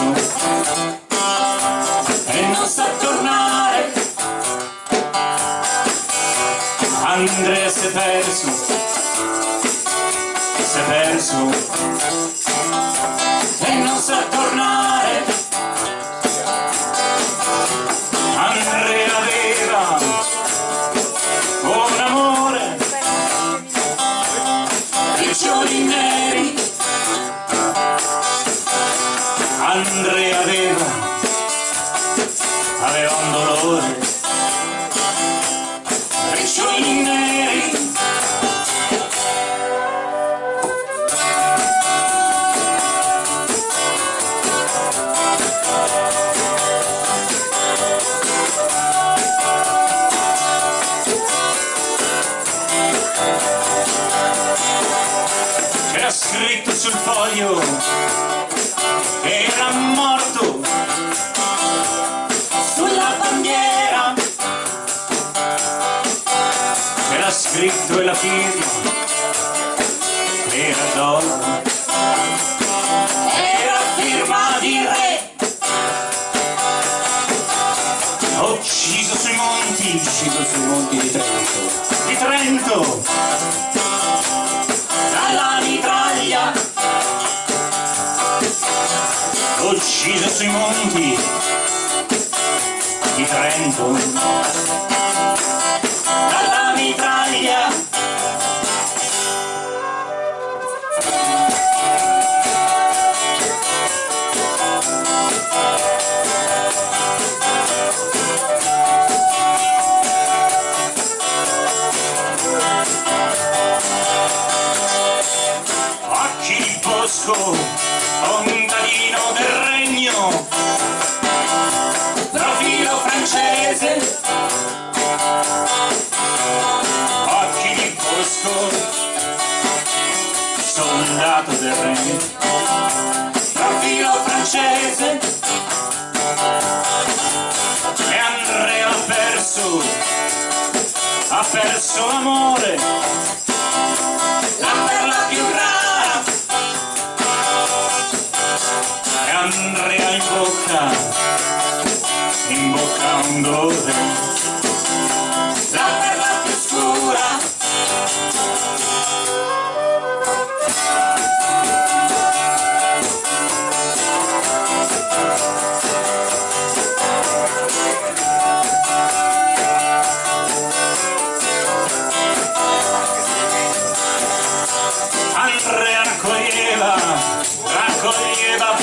perso e non sa tornare. Andrea si è perso e non sa tornare. Andrea aveva un amore, riccioli neri. Andrea aveva un dolore, riccioli neri. C'era scritto sul foglio che era morto, sulla bandiera c'era scritto e la firma era d'oro, era firma di re. Ucciso sui monti di Trento dalla mitraglia, ucciso sui monti di Trento dalla mitraglia. Occhi di bosco, contadino del regno, profilo francese. Occhi di bosco, soldato del regno, profilo francese. E Andrea ha perso l'amore, la perla più rara. E Andrea in bocca un dolore, la perla più scura. Andrea raccoglieva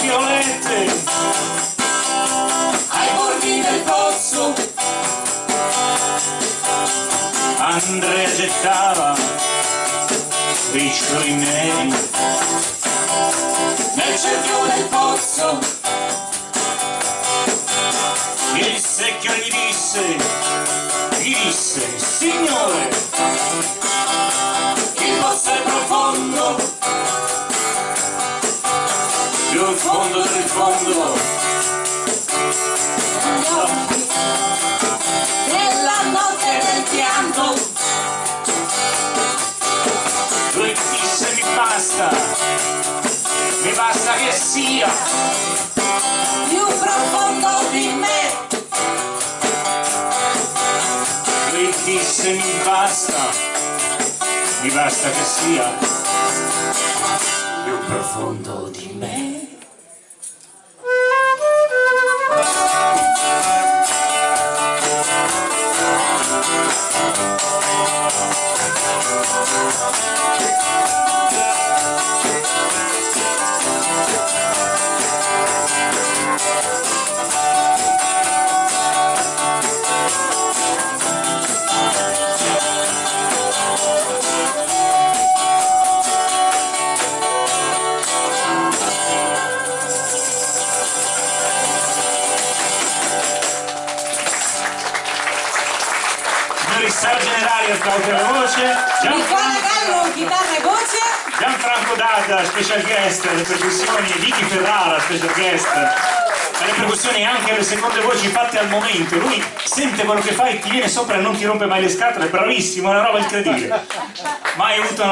violette ai bordi del pozzo. Andrea gettava bricioli neri nel cerchio del pozzo. Il secchio gli disse, signore, il pozzo è profondo, più fondo del fondo, nella notte del pianto. Lui disse mi basta che sia più profondo di me. Lui disse mi basta che sia più profondo di me. Sala Generali al flauto e voce, Nicola Gallo chitarra e voce, Gianfranco Dada special guest alle percussioni, Vicky Ferrara special guest alle percussioni e anche alle seconde voci fatte al momento. Lui sente quello che fai, ti viene sopra e non ti rompe mai le scatole, è bravissimo, è una roba incredibile. Mai avuto una